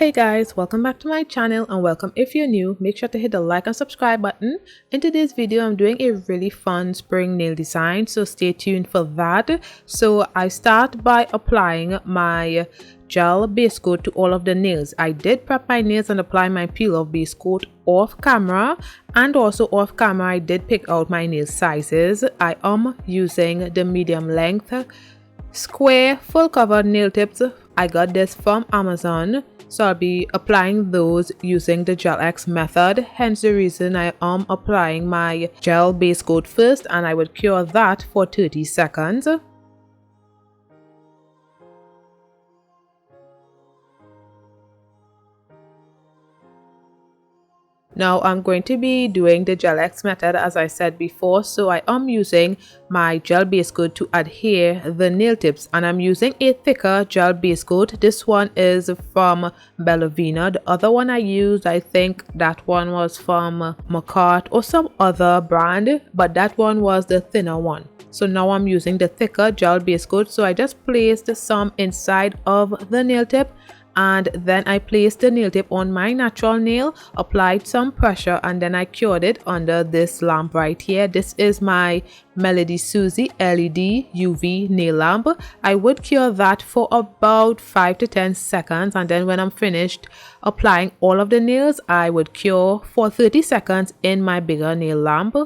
Hey guys, welcome back to my channel and welcome if you're new. Make sure to hit the like and subscribe button. In today's video, I'm doing a really fun spring nail design, so stay tuned for that. So I start by applying my gel base coat to all of the nails. I did prep my nails and apply my peel off base coat off camera, and also off camera I did pick out my nail sizes. I am using the medium length square full cover nail tips. I got this from Amazon, so I'll be applying those using the Gel X method, hence the reason I am applying my gel base coat first, and I would cure that for 30 seconds. Now I'm going to be doing the Gel X method as I said before, so I am using my gel base coat to adhere the nail tips, and I'm using a thicker gel base coat. This one is from Bellavina. The other one I used, I think that one was from Macart or some other brand, but that one was the thinner one. So now I'm using the thicker gel base coat. So I just placed some inside of the nail tip, and then I placed the nail tip on my natural nail, applied some pressure, and then I cured it under this lamp right here. This is my Melody Susie LED UV nail lamp. I would cure that for about 5 to 10 seconds, and then when I'm finished applying all of the nails, I would cure for 30 seconds in my bigger nail lamp.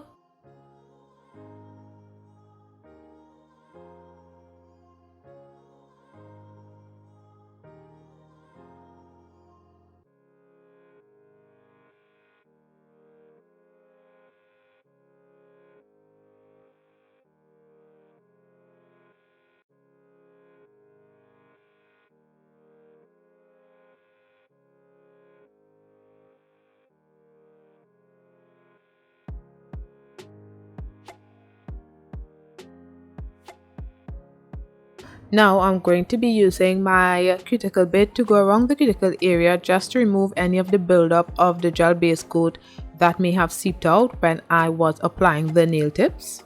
Now I'm going to be using my cuticle bit to go around the cuticle area just to remove any of the buildup of the gel base coat that may have seeped out when I was applying the nail tips.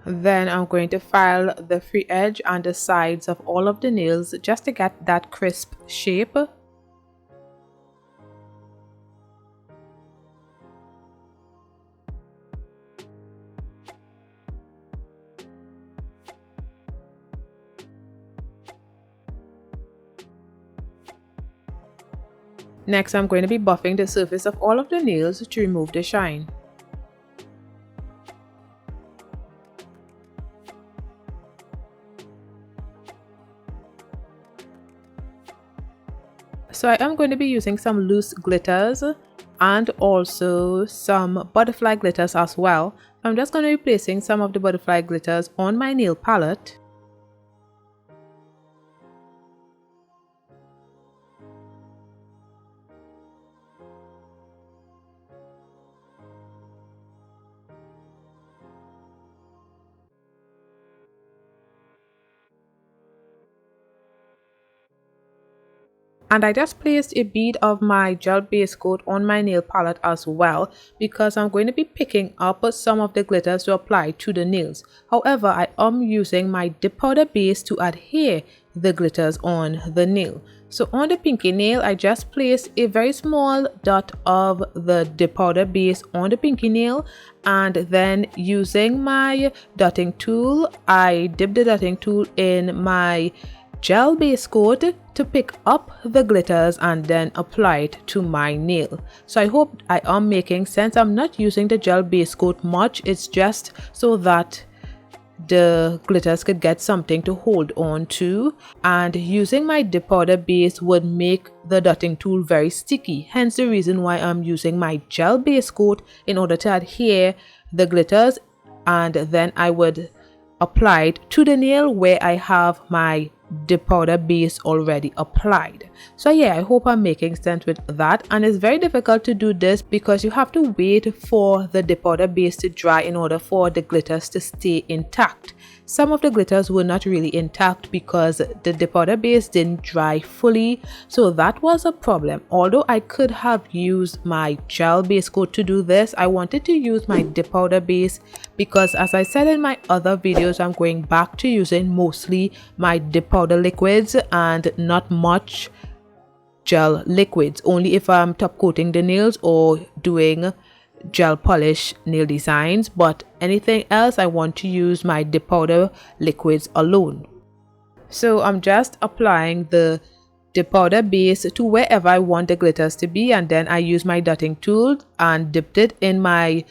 Then I'm going to file the free edge and the sides of all of the nails just to get that crisp shape. Next, I'm going to be buffing the surface of all of the nails to remove the shine. So I am going to be using some loose glitters and also some butterfly glitters as well. I'm just going to be placing some of the butterfly glitters on my nail palette. And I just placed a bead of my gel base coat on my nail palette as well, because I'm going to be picking up some of the glitters to apply to the nails. However, I am using my dip powder base to adhere the glitters on the nail. So on the pinky nail, I just placed a very small dot of the dip powder base on the pinky nail, and then using my dotting tool, I dipped the dotting tool in my gel base coat to pick up the glitters and then apply it to my nail. So I hope I am making sense. I'm not using the gel base coat much, it's just so that the glitters could get something to hold on to, and using my dip powder base would make the dotting tool very sticky, hence the reason why I'm using my gel base coat in order to adhere the glitters, and then I would apply it to the nail where I have my dip powder base already applied. So yeah, I hope I'm making sense with that. And it's very difficult to do this because you have to wait for the dip powder base to dry in order for the glitters to stay intact. some of the glitters were not really intact because the dip powder base didn't dry fully, so that was a problem. Although I could have used my gel base coat to do this, I wanted to use my dip powder base because, as I said in my other videos, I'm going back to using mostly my dip powder liquids and not much gel liquids, only if I'm top coating the nails or doing gel polish nail designs, but anything else I want to use my dip powder liquids alone. So I'm just applying the dip powder base to wherever I want the glitters to be, and then I use my dotting tool and dipped it in my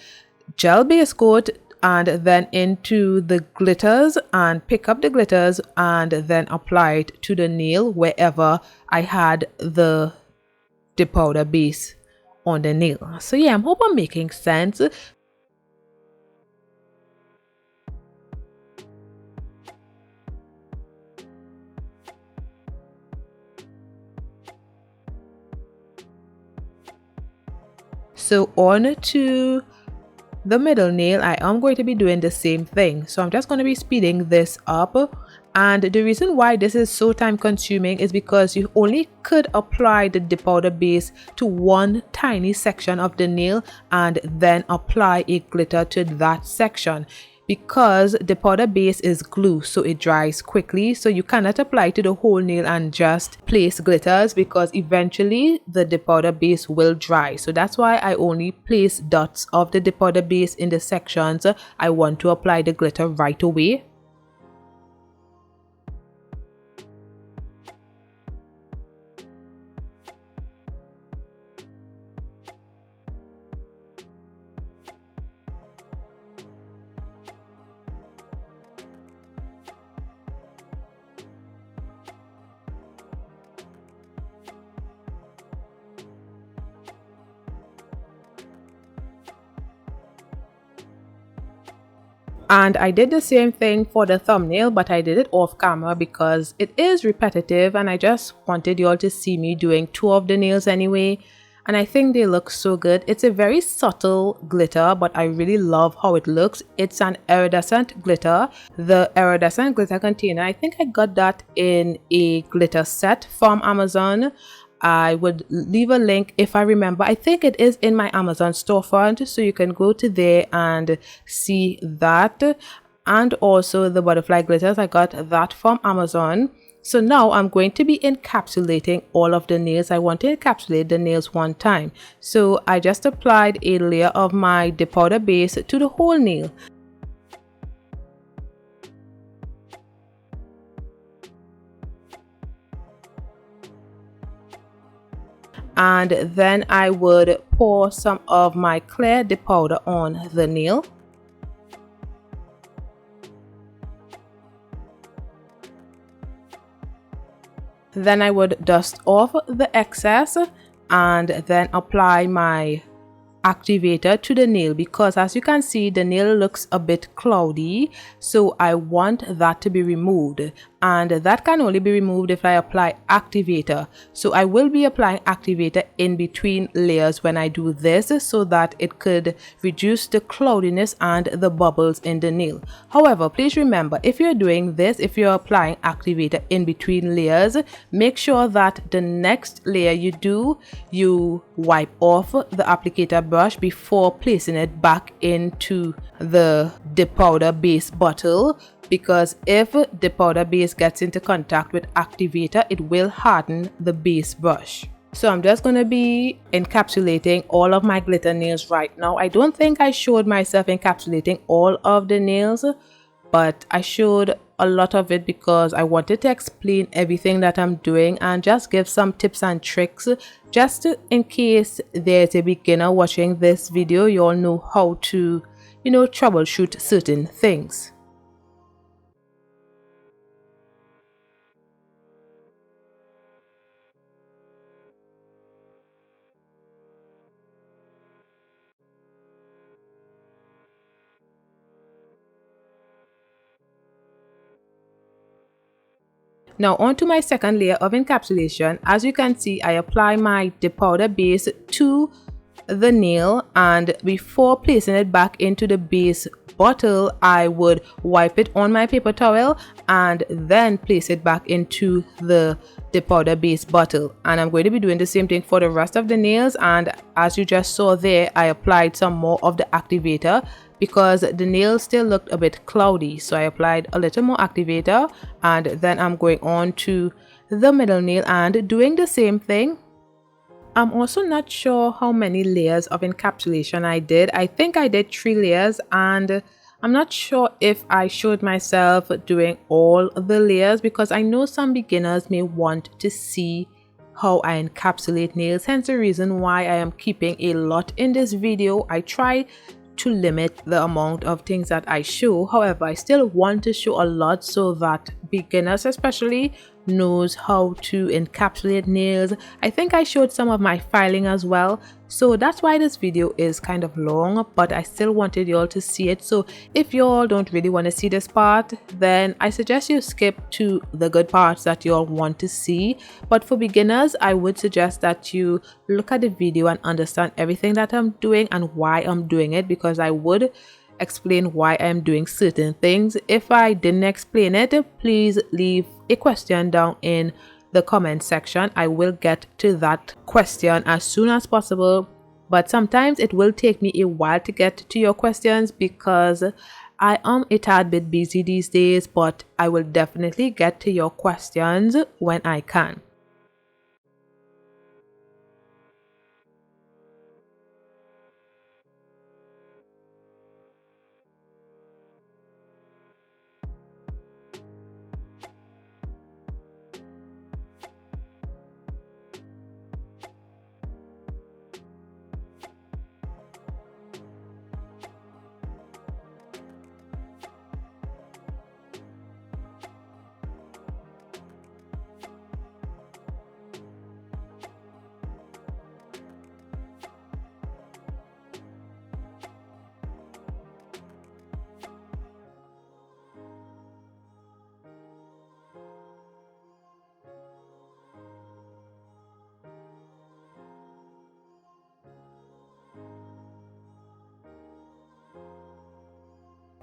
gel base coat and then into the glitters, and pick up the glitters and then apply it to the nail wherever I had the dip powder base on the nail. So yeah, I hope I'm making sense. So on to the middle nail, I am going to be doing the same thing. So I'm just going to be speeding this up. And the reason why this is so time consuming is because you only could apply the dip powder base to one tiny section of the nail and then apply a glitter to that section, because the powder base is glue, so it dries quickly. So you cannot apply to the whole nail and just place glitters, because eventually the dip powder base will dry. So that's why I only place dots of the dip powder base in the sections I want to apply the glitter right away. And I did the same thing for the thumbnail, but I did it off camera because it is repetitive and I just wanted y'all to see me doing two of the nails anyway. And I think they look so good. It's a very subtle glitter, but I really love how it looks. It's an iridescent glitter. The iridescent glitter container, I think I got that in a glitter set from Amazon. I would leave a link if I remember. I think it is in my Amazon storefront, so you can go to there and see that. And also the butterfly glitters, I got that from Amazon. So now I'm going to be encapsulating all of the nails. I want to encapsulate the nails one time. So I just applied a layer of my dip powder base to the whole nail. And then I would pour some of my clear dip powder on the nail. Then I would dust off the excess and then apply my activator to the nail, because as you can see the nail looks a bit cloudy, so I want that to be removed, and that can only be removed if I apply activator. So I will be applying activator in between layers when I do this, so that it could reduce the cloudiness and the bubbles in the nail. However, please remember, if you're doing this, if you're applying activator in between layers, make sure that the next layer you do, you wipe off the applicator brush before placing it back into the dip powder base bottle, because if dip powder base gets into contact with activator, it will harden the base brush. So I'm just going to be encapsulating all of my glitter nails right now. I don't think I showed myself encapsulating all of the nails, but I showed a lot of it because I wanted to explain everything that I'm doing and just give some tips and tricks, just in case there's a beginner watching this video, you all know how to, troubleshoot certain things. Now on to my second layer of encapsulation. As you can see, I apply my dip powder base to the nail, and before placing it back into the base bottle, I would wipe it on my paper towel and then place it back into the powder base bottle. And I'm going to be doing the same thing for the rest of the nails. And as you just saw there, I applied some more of the activator because the nails still looked a bit cloudy, so I applied a little more activator, and then I'm going on to the middle nail and doing the same thing. I'm also not sure how many layers of encapsulation I did. I think I did 3 layers, and I'm not sure if I showed myself doing all the layers because I know some beginners may want to see how I encapsulate nails, hence the reason why I am keeping a lot in this video. I try to limit the amount of things that I show. However, I still want to show a lot so that beginners especially knows how to encapsulate nails. I think I showed some of my filing as well, so that's why this video is kind of long, but I still wanted y'all to see it. So if y'all don't really want to see this part, then I suggest you skip to the good parts that y'all want to see. But for beginners, I would suggest that you look at the video and understand everything that I'm doing and why I'm doing it, because I would explain why I'm doing certain things. If I didn't explain it, please leave a question down in the comment section. I will get to that question as soon as possible, but sometimes it will take me a while to get to your questions because I am a tad bit busy these days, but I will definitely get to your questions when I can.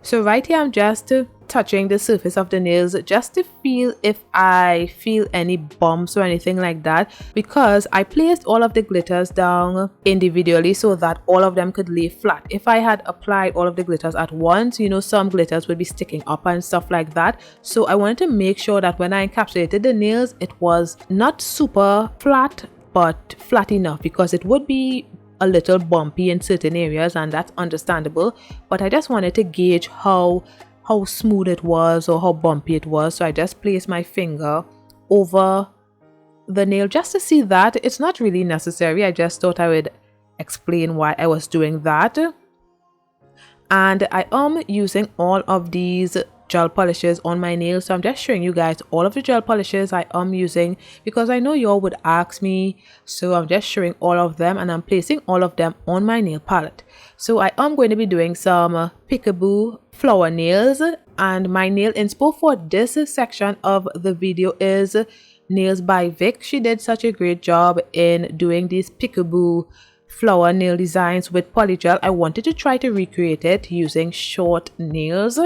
So right here I'm just touching the surface of the nails just to feel if I feel any bumps or anything like that, because I placed all of the glitters down individually so that all of them could lay flat. If I had applied all of the glitters at once, you know, some glitters would be sticking up and stuff like that. So I wanted to make sure that when I encapsulated the nails, it was not super flat but flat enough, because it would be a little bumpy in certain areas, and that's understandable, but I just wanted to gauge how smooth it was or how bumpy it was. So I just placed my finger over the nail just to see that. It's not really necessary. I just thought I would explain why I was doing that. And I am using all of these gel polishes on my nails, so I'm just showing you guys all of the gel polishes I am using because I know y'all would ask me, so I'm just showing all of them and I'm placing all of them on my nail palette. So I am going to be doing some peekaboo flower nails, and my nail inspo for this section of the video is Nails by Vic. She did such a great job in doing these peekaboo flower nail designs with polygel. I wanted to try to recreate it using short nails.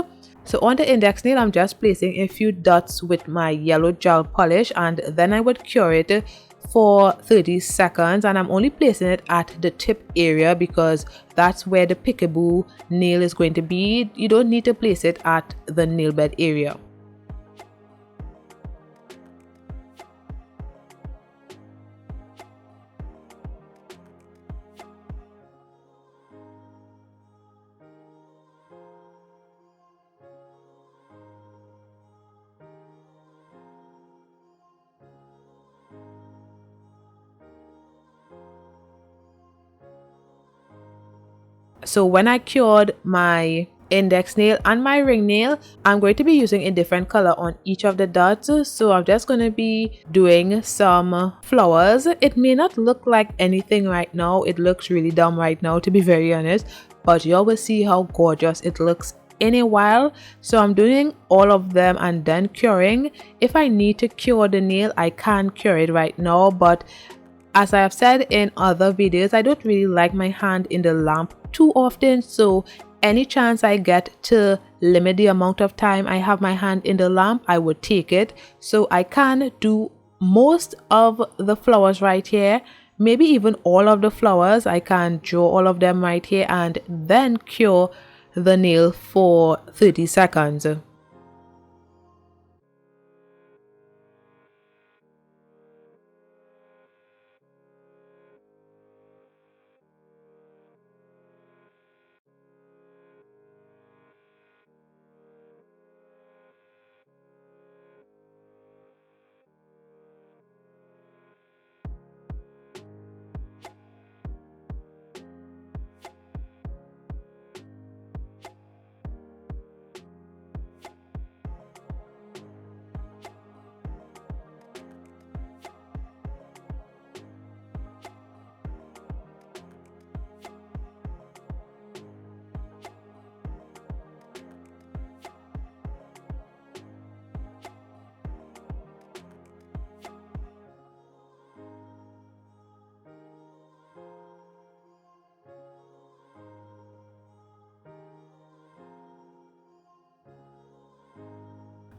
So on the index nail, I'm just placing a few dots with my yellow gel polish, and then I would cure it for 30 seconds, and I'm only placing it at the tip area because that's where the peekaboo nail is going to be. You don't need to place it at the nail bed area. So when I cured my index nail and my ring nail, I'm going to be using a different color on each of the dots. So I'm just going to be doing some flowers. It may not look like anything right now. It looks really dumb right now, to be very honest, but you will see how gorgeous it looks in a while. So I'm doing all of them and then curing. If I need to cure the nail, I can cure it right now, but as I have said in other videos, I don't really like my hand in the lamp too often, so any chance I get to limit the amount of time I have my hand in the lamp, I would take it. So I can do most of the flowers right here, maybe even all of the flowers. I can draw all of them right here and then cure the nail for 30 seconds.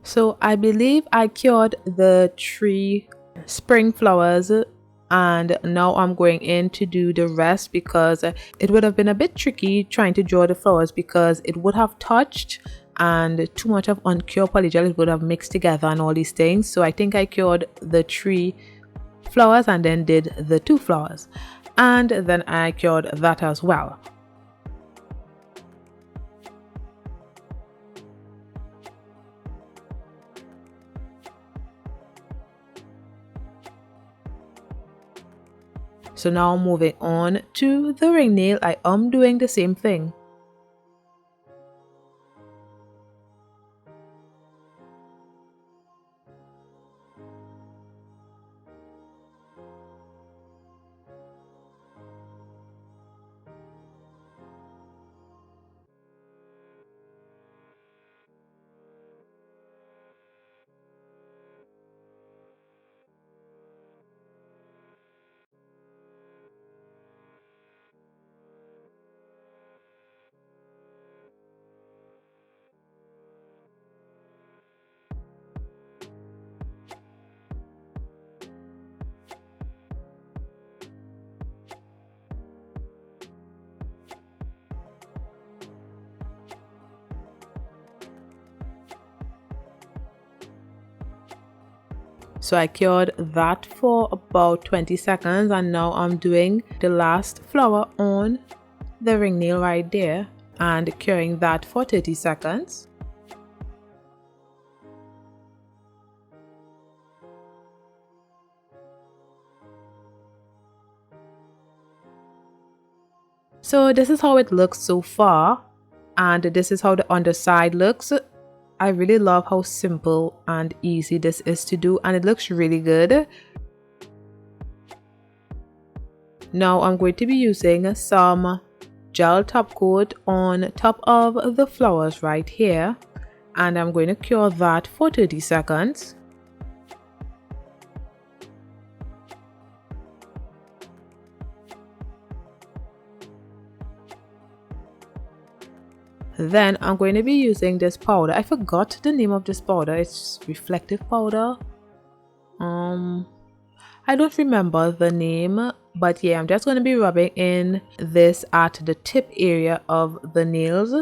So I believe I cured the 3 spring flowers, and now I'm going in to do the rest because it would have been a bit tricky trying to draw the flowers because it would have touched and too much of uncured polygel, it would have mixed together and all these things. So I think I cured the 3 flowers and then did the 2 flowers, and then I cured that as well. So now moving on to the ring nail, I am doing the same thing. So I cured that for about 20 seconds, and now I'm doing the last flower on the ring nail right there and curing that for 30 seconds. So this is how it looks so far, and this is how the underside looks. I really love how simple and easy this is to do, and it looks really good. Now I'm going to be using some gel top coat on top of the flowers right here, and I'm going to cure that for 30 seconds. Then I'm going to be using this powder. I forgot the name of this powder. It's reflective powder. I don't remember the name, but yeah, I'm just going to be rubbing in this at the tip area of the nails.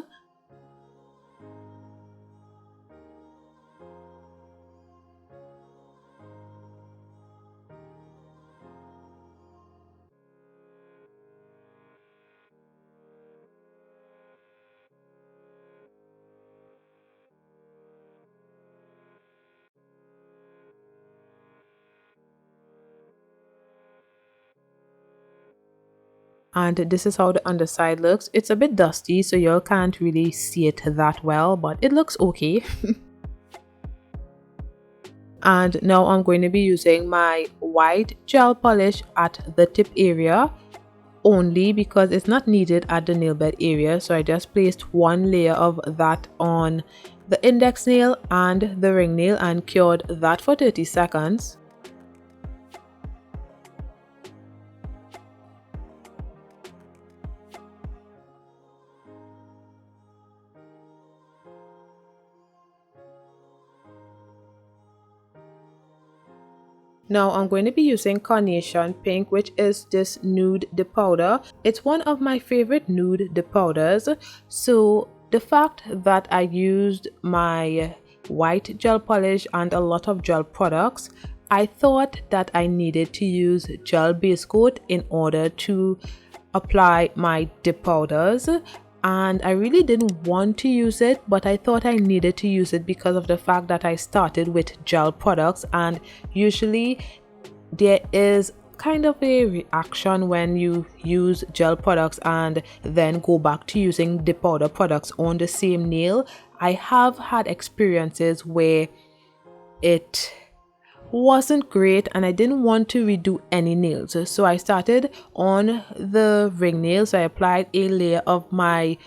And this is how the underside looks. It's a bit dusty, so you can't really see it that well, but it looks okay. And now I'm going to be using my white gel polish at the tip area only because it's not needed at the nail bed area. So I just placed 1 layer of that on the index nail and the ring nail and cured that for 30 seconds. Now I'm going to be using Carnation Pink, which is this nude dip powder. It's one of my favorite nude dip powders. So the fact that I used my white gel polish and a lot of gel products, I thought that I needed to use gel base coat in order to apply my dip powders, and I really didn't want to use it, but I thought I needed to use it because of the fact that I started with gel products, and usually there is kind of a reaction when you use gel products and then go back to using dip powder products on the same nail. I have had experiences where it wasn't great and I didn't want to redo any nails, so I started on the ring nail. So I applied a layer of my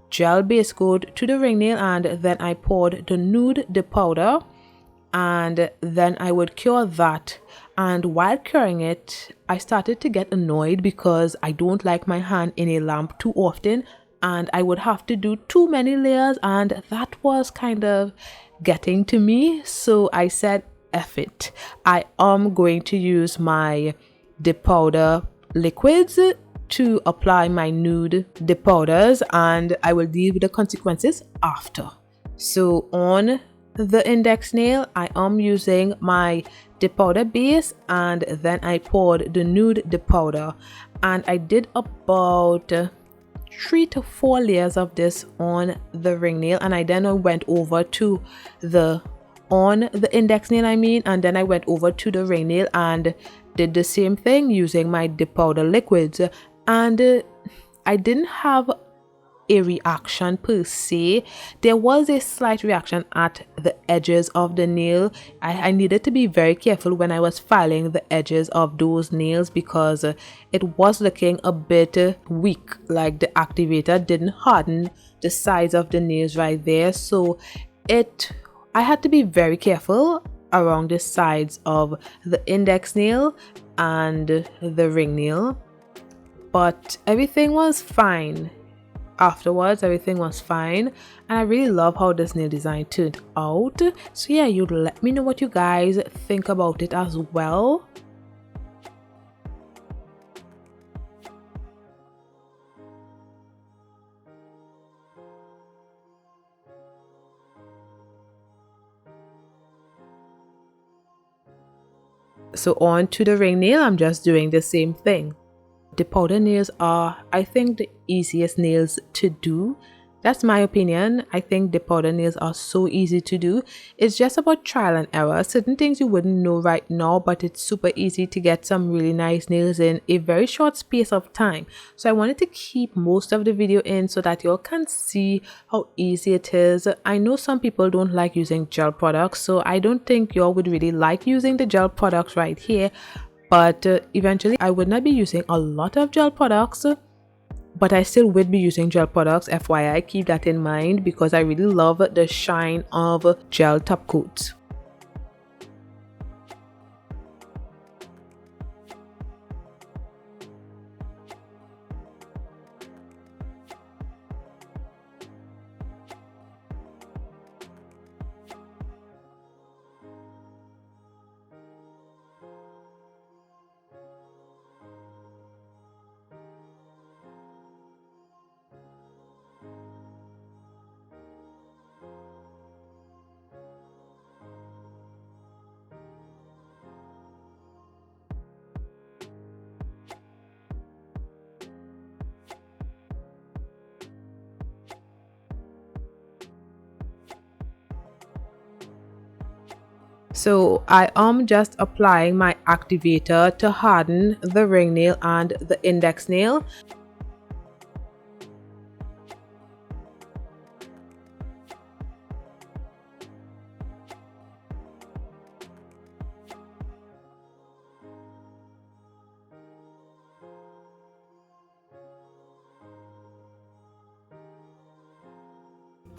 gel base coat to the ring nail, and then I poured the nude dip powder, and then I would cure that. And while curing it, I started to get annoyed because I don't like my hand in a lamp too often, and I would have to do too many layers, and that was kind of getting to me. So I said, F it, I am going to use my dip powder liquids to apply my nude dip powders, and I will deal with the consequences after. So on the index nail, I am using my dip powder base, and then I poured the nude dip powder, and I did about 3 to 4 layers of this on the ring nail, and I then went over to on the index nail and then I went over to the ring nail and did the same thing using my dip powder liquids, and I didn't have a reaction per se. There was a slight reaction at the edges of the nail. I needed to be very careful when I was filing the edges of those nails because it was looking a bit weak, like the activator didn't harden the sides of the nails right there. So I had to be very careful around the sides of the index nail and the ring nail, but everything was fine. Afterwards, everything was fine, and I really love how this nail design turned out. So yeah, you let me know what you guys think about it as well. So on to the ring nail, I'm just doing the same thing. The powder nails are, I think, the easiest nails to do. That's my opinion. I think the powder nails are so easy to do. It's just about trial and error. Certain things you wouldn't know right now, but it's super easy to get some really nice nails in a very short space of time. So I wanted to keep most of the video in so that y'all can see how easy it is. I know some people don't like using gel products, so I don't think y'all would really like using the gel products right here. But eventually I would not be using a lot of gel products, but I still would be using gel products. FYI, keep that in mind because I really love the shine of gel top coats. So I am just applying my activator to harden the ring nail and the index nail.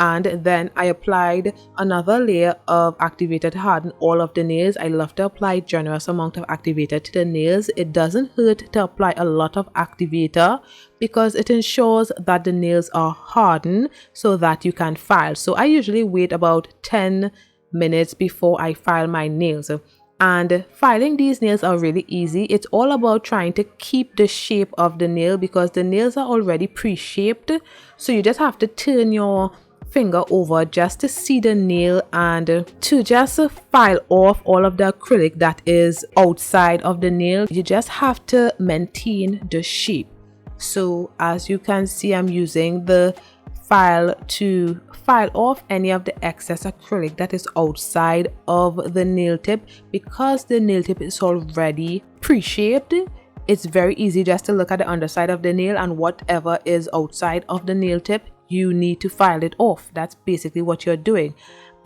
And then I applied another layer of activator to harden all of the nails. I love to apply generous amount of activator to the nails. It doesn't hurt to apply a lot of activator because it ensures that the nails are hardened so that you can file. So I usually wait about 10 minutes before I file my nails. And filing these nails are really easy. It's all about trying to keep the shape of the nail because the nails are already pre-shaped. So you just have to turn your finger over just to see the nail and to just file off all of the acrylic that is outside of the nail. You just have to maintain the shape. So as you can see, I'm using the file to file off any of the excess acrylic that is outside of the nail tip. Because the nail tip is already pre-shaped, it's very easy just to look at the underside of the nail, and whatever is outside of the nail tip, you need to file it off. That's basically what you're doing.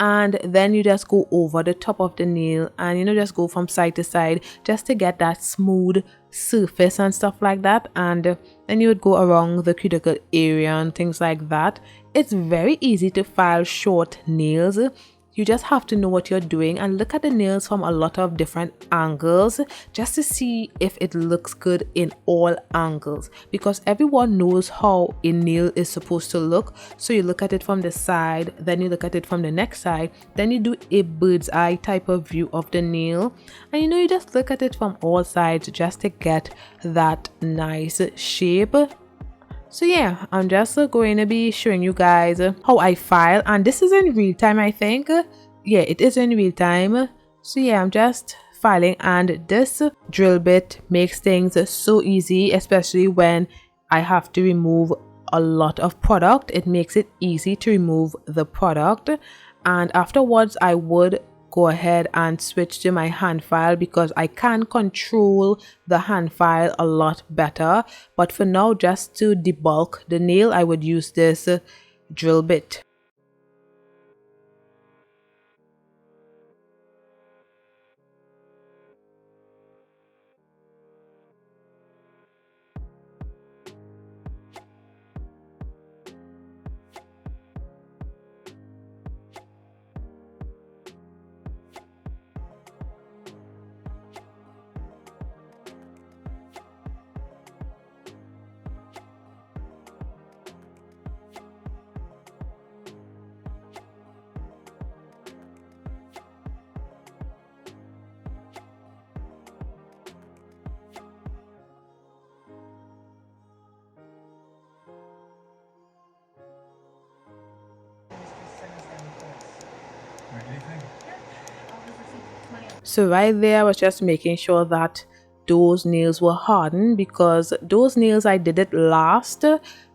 And then you just go over the top of the nail and just go from side to side just to get that smooth surface and stuff like that. And then you would go around the cuticle area and things like that. It's very easy to file short nails. You just have to know what you're doing and look at the nails from a lot of different angles just to see if it looks good in all angles, because everyone knows how a nail is supposed to look. So you look at it from the side, then you look at it from the next side, then you do a bird's eye type of view of the nail, and you just look at it from all sides just to get that nice shape. So yeah, I'm just going to be showing you guys how I file, and this is in real time, I think. Yeah, it is in real time. So yeah, I'm just filing, and this drill bit makes things so easy, especially when I have to remove a lot of product. It makes it easy to remove the product, and afterwards I would go ahead and switch to my hand file because I can control the hand file a lot better. But for now, just to debulk the nail, I would use this drill bit. So right there, I was just making sure that those nails were hardened because those nails I did it last,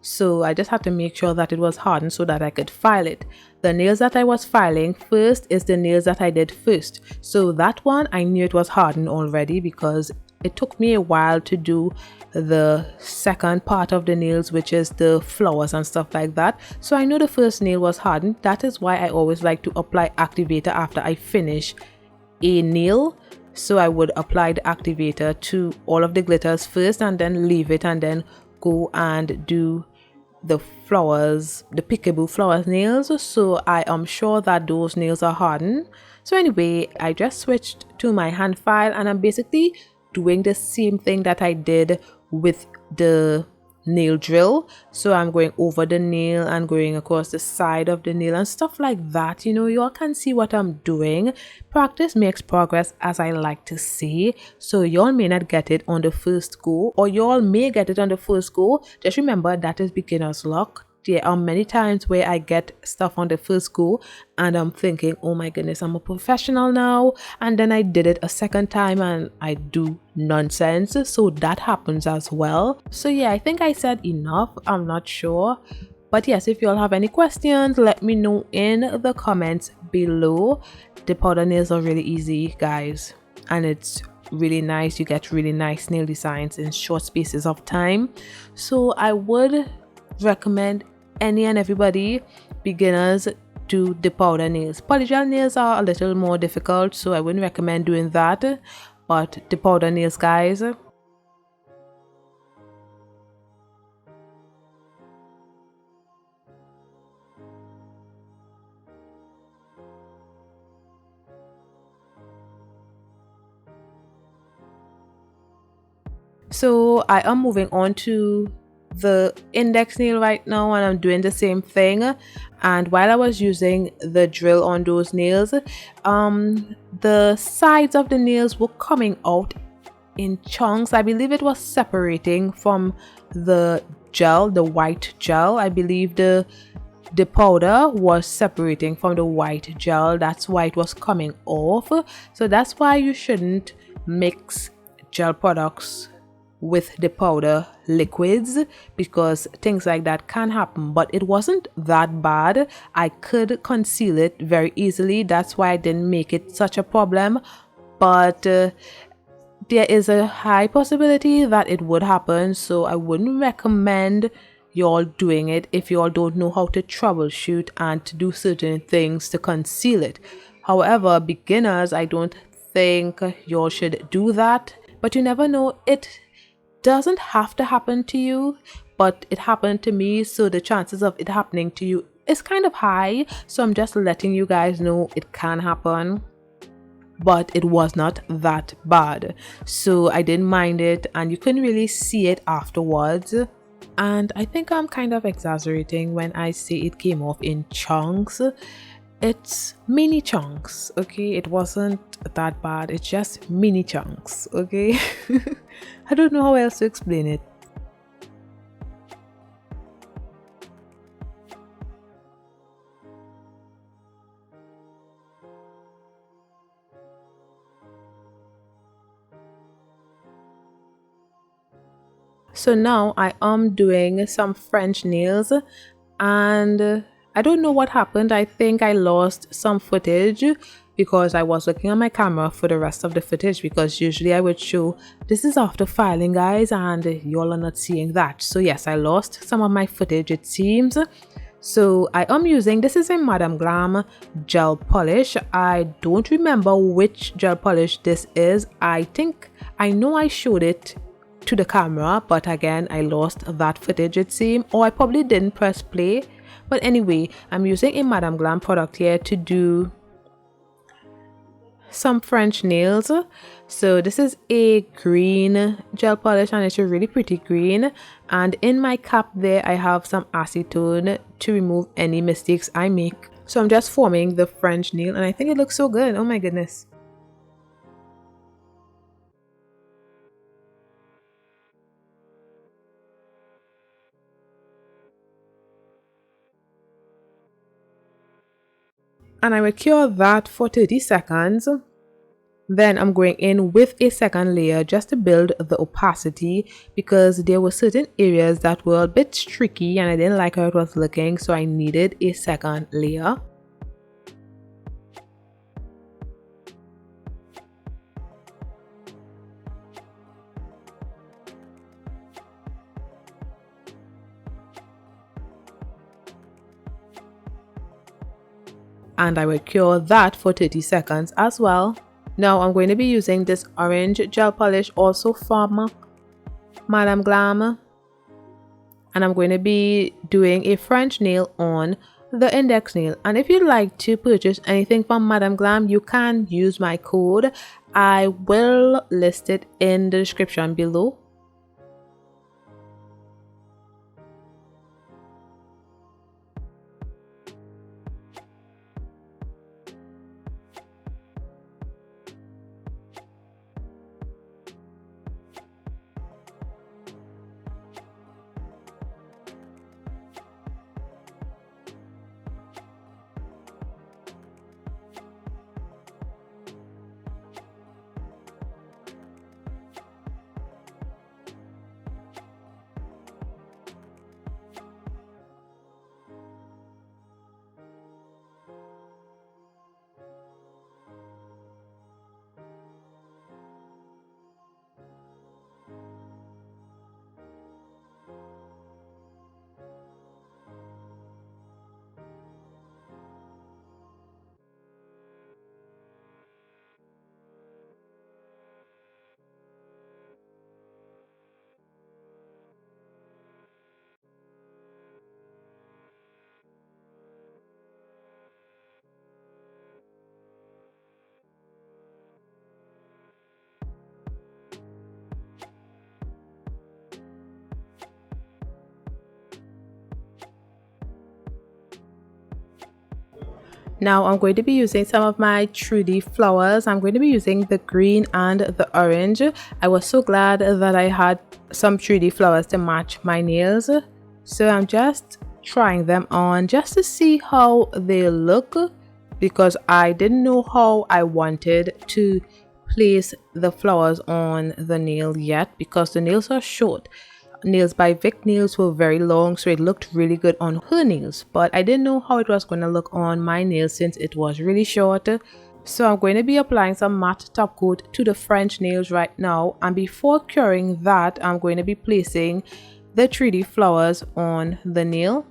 so I just had to make sure that it was hardened so that I could file it. The nails that I was filing first is the nails that I did first, so that one I knew it was hardened already because it took me a while to do the second part of the nails, which is the flowers and stuff like that. So I know the first nail was hardened. That is why I always like to apply activator after I finish a nail. So I would apply the activator to all of the glitters first and then leave it and then go and do the flowers, the peekaboo flowers nails. So I am sure that those nails are hardened. So anyway, I just switched to my hand file and I'm basically doing the same thing that I did with the nail drill. So I'm going over the nail and going across the side of the nail and stuff like that. You all can see what I'm doing. Practice makes progress, as I like to say. So y'all may not get it on the first go, or y'all may get it on the first go. Just remember that is beginner's luck. There are many times where I get stuff on the first go and I'm thinking, oh my goodness, I'm a professional now, and then I did it a second time and I do nonsense. So that happens as well. So yeah, I think I said enough. I'm not sure, but yes, if you all have any questions, let me know in the comments below. The powder nails are really easy, guys, and it's really nice. You get really nice nail designs in short spaces of time. So I would recommend any and everybody, beginners, do the powder nails. Polygel nails are a little more difficult, so I wouldn't recommend doing that, but the powder nails, guys. So I am moving on to the index nail right now and I'm doing the same thing. And while I was using the drill on those nails, the sides of the nails were coming out in chunks. I believe it was separating from the gel, the white gel. I believe the powder was separating from the white gel. That's why it was coming off. So that's why you shouldn't mix gel products with the powder liquids, because things like that can happen. But it wasn't that bad. I could conceal it very easily. That's why I didn't make it such a problem. But there is a high possibility that it would happen, so I wouldn't recommend y'all doing it if y'all don't know how to troubleshoot and to do certain things to conceal it. However, beginners, I don't think y'all should do that, but you never know. It doesn't have to happen to you, but it happened to me, so the chances of it happening to you is kind of high. So I'm just letting you guys know it can happen, but it was not that bad, so I didn't mind it, and you couldn't really see it afterwards. And I think I'm kind of exaggerating when I say it came off in chunks. It's mini chunks, okay? It wasn't that bad. It's just mini chunks, okay? I don't know how else to explain it. So now I am doing some French nails, and I don't know what happened. I think I lost some footage because I was looking on my camera for the rest of the footage, because usually I would show this is after filing, guys, and y'all are not seeing that. So yes, I lost some of my footage, it seems. So I am using, this is a Madame Glam gel polish. I don't remember which gel polish this is. I know I showed it to the camera, but again I lost that footage, it seems, or I probably didn't press play. But anyway, I'm using a Madame Glam product here to do some French nails. So this is a green gel polish, and it's a really pretty green, and in my cap there I have some acetone to remove any mistakes I make. So I'm just forming the French nail, and I think it looks so good. Oh my goodness. And I will cure that for 30 seconds. Then I'm going in with a second layer just to build the opacity, because there were certain areas that were a bit streaky and I didn't like how it was looking, so I needed a second layer. And I will cure that for 30 seconds as well. Now I'm going to be using this orange gel polish, also from Madame Glam, and I'm going to be doing a French nail on the index nail. And if you'd like to purchase anything from Madame Glam, you can use my code. I will list it in the description below. Now I'm going to be using some of my 3D flowers. I'm going to be using the green and the orange. I was so glad that I had some 3D flowers to match my nails. So I'm just trying them on just to see how they look, because I didn't know how I wanted to place the flowers on the nail yet, because the nails are short. Nails by Vic nails were very long, so it looked really good on her nails, but I didn't know how it was going to look on my nails since it was really short. So I'm going to be applying some matte top coat to the French nails right now, and before curing that, I'm going to be placing the 3D flowers on the nail.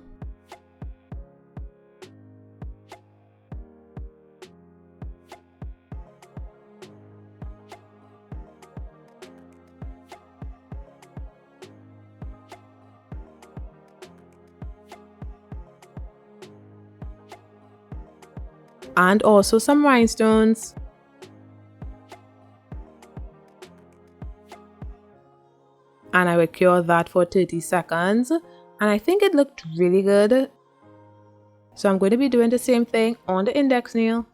And also some rhinestones. And I will cure that for 30 seconds. And I think it looked really good. So I'm going to be doing the same thing on the index nail.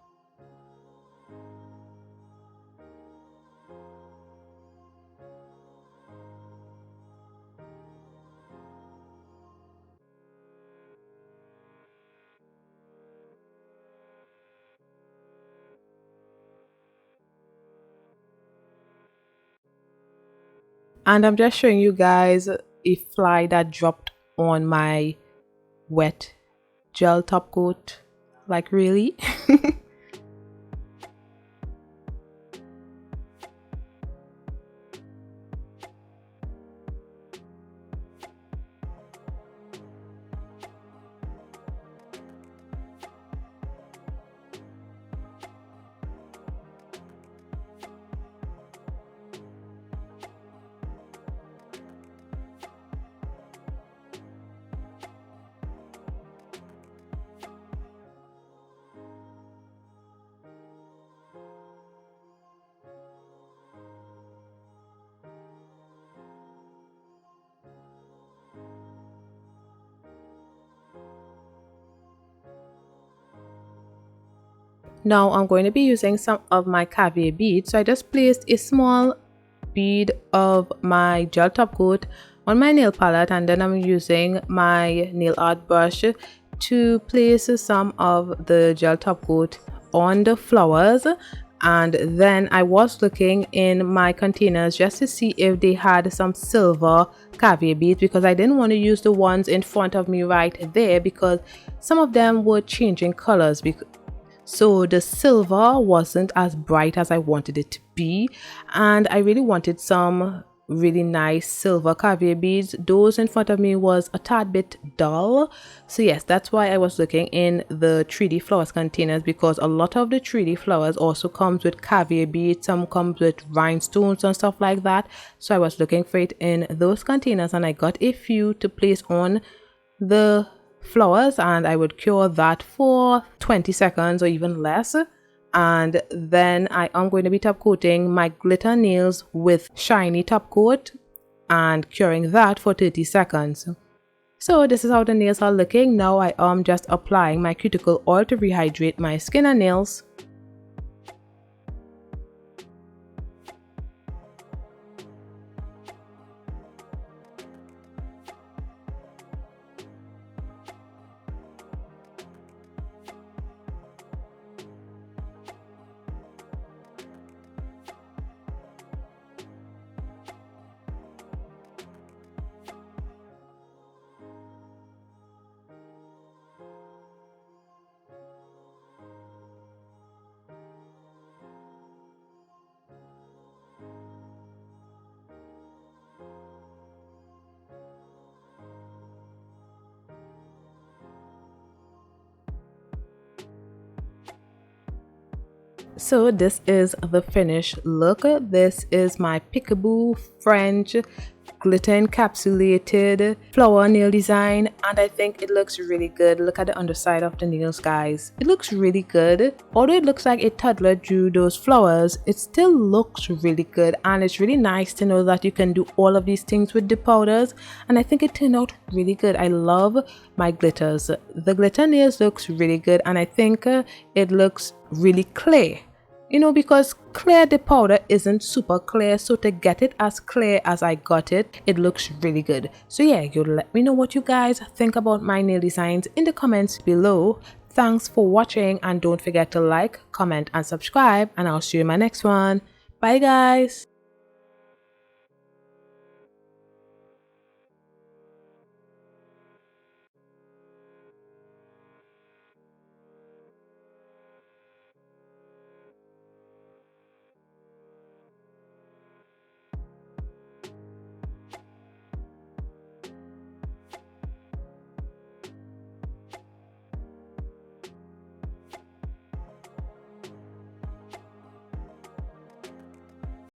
And I'm just showing you guys a fly that dropped on my wet gel top coat. Like, really? Now I'm going to be using some of my caviar beads. So I just placed a small bead of my gel top coat on my nail palette, and then I'm using my nail art brush to place some of the gel top coat on the flowers. And then I was looking in my containers just to see if they had some silver caviar beads, because I didn't want to use the ones in front of me right there because some of them were changing colors, so the silver wasn't as bright as I wanted it to be, and I really wanted some really nice silver caviar beads. Those in front of me was a tad bit dull, so yes, that's why I was looking in the 3D flowers containers, because a lot of the 3D flowers also comes with caviar beads, some comes with rhinestones and stuff like that. So I was looking for it in those containers, and I got a few to place on the flowers, and I would cure that for 20 seconds or even less. And then I am going to be top coating my glitter nails with shiny top coat and curing that for 30 seconds. So this is how the nails are looking. Now I am just applying my cuticle oil to rehydrate my skin and nails. So this is the finished look. This is my Peekaboo French glitter encapsulated flower nail design, and I think it looks really good. Look at the underside of the nails, guys. It looks really good. Although it looks like a toddler drew those flowers, it still looks really good, and it's really nice to know that you can do all of these things with the powders, and I think it turned out really good. I love my glitters. The glitter nails looks really good, and I think it looks really clear. You know, because clear the powder isn't super clear, so to get it as clear as I got it, it looks really good. So yeah, you let me know what you guys think about my nail designs in the comments below. Thanks for watching, and don't forget to like, comment and subscribe, and I'll see you in my next one. Bye guys.